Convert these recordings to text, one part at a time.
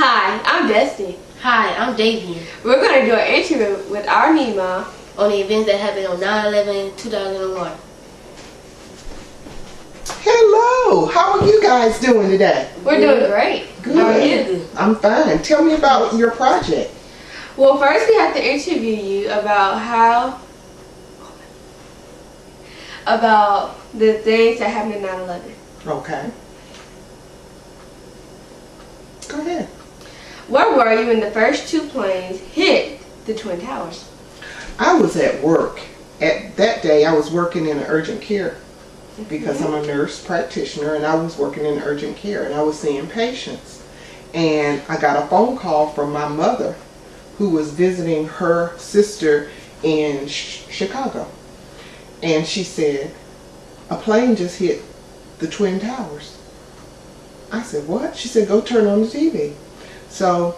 Hi, I'm Dusty. Hi, I'm Davian. We're going to do an interview with our Nima On the events that happened on 9/11/2001. Hello, how are you guys doing today? We're doing great. Good. How are you? I'm fine. Tell me about your project. Well, first we have to interview you about the things that happened in 9/11. Okay. Go ahead. Where were you when the first two planes hit the Twin Towers? I was at work. At that day, I was working in urgent care because I'm a nurse practitioner, and I was working in urgent care, and I was seeing patients. And I got a phone call from my mother, who was visiting her sister in Chicago. And she said, a plane just hit the Twin Towers. I said, what? She said, go turn on the TV. So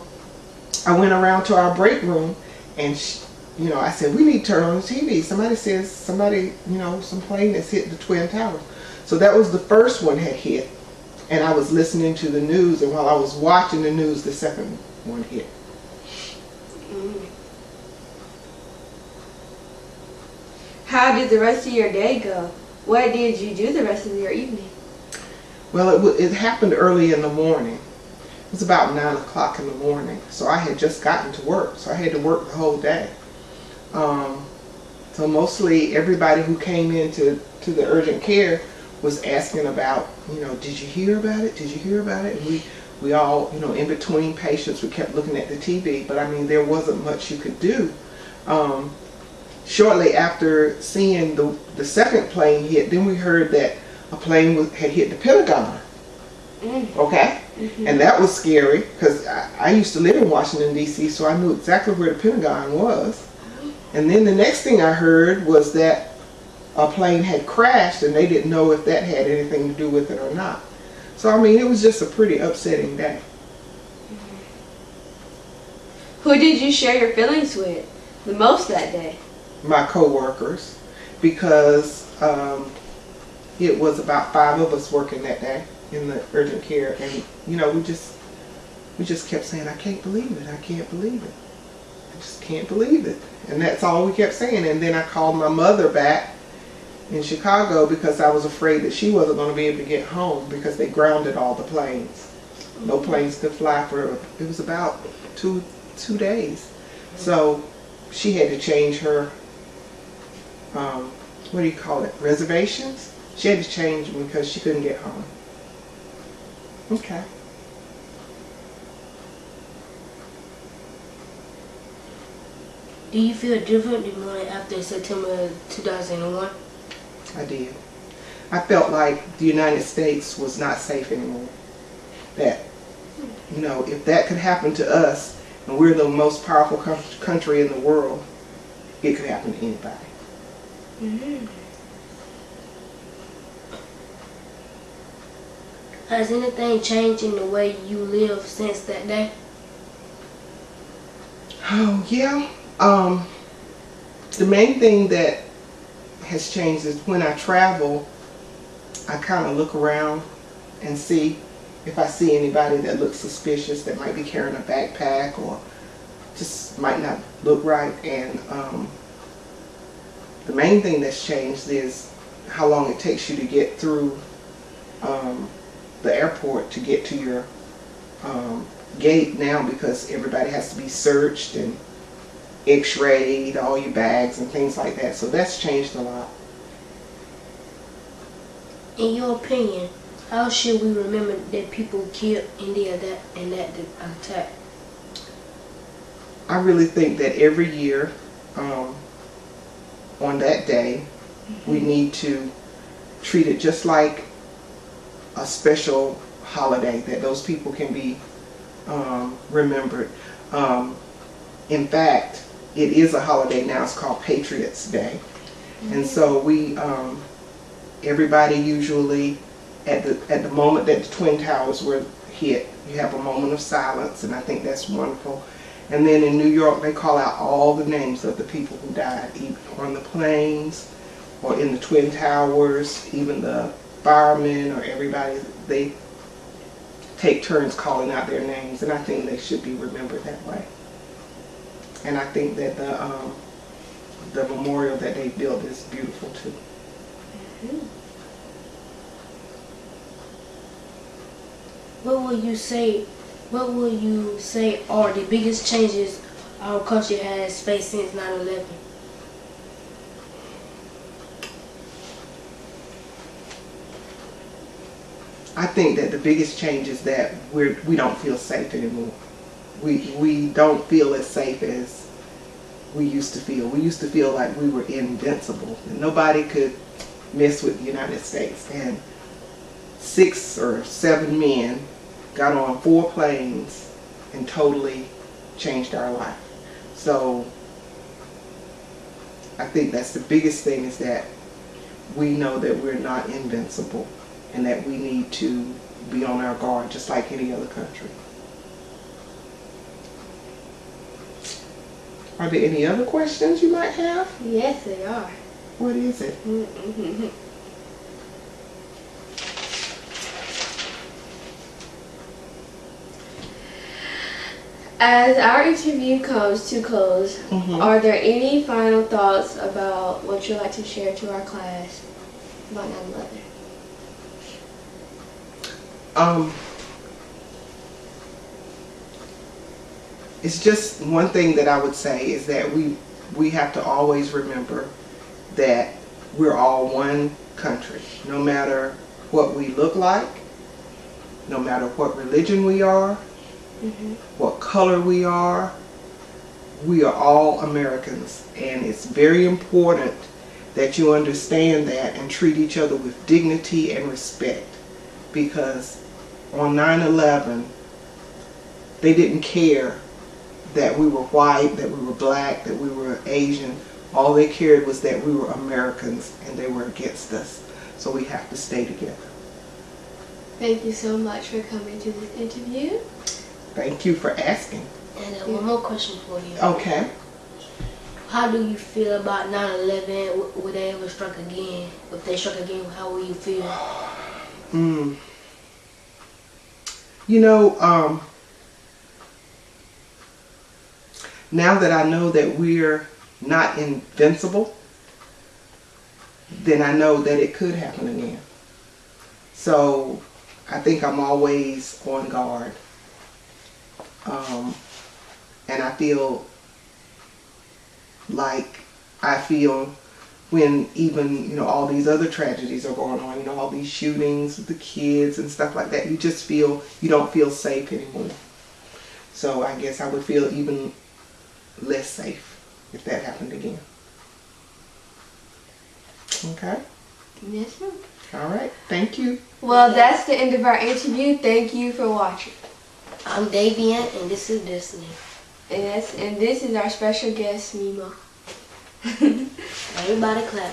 I went around to our break room, and I said, we need to turn on the TV. Somebody says, some plane has hit the Twin Towers. So that was the first one had hit. And I was listening to the news, and while I was watching the news, the second one hit. How did the rest of your day go? What did you do the rest of your evening? Well, it happened early in the morning. It was about 9 o'clock in the morning. So I had just gotten to work. So I had to work the whole day. So mostly everybody who came into the urgent care was asking about, did you hear about it? Did you hear about it? And we all, in between patients, we kept looking at the TV. But I mean, there wasn't much you could do. Shortly after seeing the second plane hit, then we heard that a plane had hit the Pentagon. Okay? And that was scary because I used to live in Washington, D.C., so I knew exactly where the Pentagon was. And then the next thing I heard was that a plane had crashed, and they didn't know if that had anything to do with it or not. So, I mean, it was just a pretty upsetting day. Who did you share your feelings with the most that day? My co-workers, because it was about 5 of us working that day in the urgent care, and we just kept saying, I can't believe it, I can't believe it, I just can't believe it, and that's all we kept saying. And then I called my mother back in Chicago because I was afraid that she wasn't going to be able to get home because they grounded all the planes. No planes could fly for, it was about two days. So she had to change her reservations. She had to change them because she couldn't get home. Okay. Do you feel different after September 2001? I did. I felt like the United States was not safe anymore. That, if that could happen to us, and we're the most powerful country in the world, it could happen to anybody. Has anything changed in the way you live since that day? Oh, yeah. The main thing that has changed is when I travel, I kind of look around and see if I see anybody that looks suspicious, that might be carrying a backpack or just might not look right. And the main thing that's changed is how long it takes you to get through the airport to get to your gate now, because everybody has to be searched and x-rayed, all your bags and things like that. So that's changed a lot. In your opinion, how should we remember that people killed in that attack? I really think that every year on that day, we need to treat it just like a special holiday, that those people can be remembered. In fact, it is a holiday now. It's called Patriots Day. And so everybody usually, at the moment that the Twin Towers were hit, you have a moment of silence, and I think that's wonderful. And then in New York, they call out all the names of the people who died, either on the planes or in the Twin Towers, even the firemen or everybody. They take turns calling out their names, and I think they should be remembered that way. And I think that the memorial that they built is beautiful too. Mm-hmm. What will you say are the biggest changes our country has faced since 9/11? I think that the biggest change is that we don't feel safe anymore. We don't feel as safe as we used to feel. We used to feel like we were invincible and nobody could mess with the United States. And 6 or 7 men got on 4 planes and totally changed our life. So I think that's the biggest thing, is that we know that we're not invincible and that we need to be on our guard just like any other country. Are there any other questions you might have? Yes, they are. What is it? As our interview comes to close, are there any final thoughts about what you'd like to share to our class about 9/11? It's just one thing that I would say is that we have to always remember that we're all one country. No matter what we look like, no matter what religion we are, what color we are all Americans. And it's very important that you understand that and treat each other with dignity and respect. Because on 9/11, they didn't care that we were white, that we were black, that we were Asian. All they cared was that we were Americans and they were against us. So we have to stay together. Thank you so much for coming to this interview. Thank you for asking. And one more question for you. Okay. How do you feel about 9/11? Would they ever strike again? If they struck again, how will you feel? You know, now that I know that we're not invincible, then I know that it could happen again. So I think I'm always on guard. And I feel like when even, you know, all these other tragedies are going on, you know, all these shootings with the kids and stuff like that, you just feel, you don't feel safe anymore. So I guess I would feel even less safe if that happened again. Okay? Yes, ma'am. All right. Thank you. Well, that's the end of our interview. Thank you for watching. I'm Davian, and this is Destiny. And this is our special guest, Mima. Everybody clap.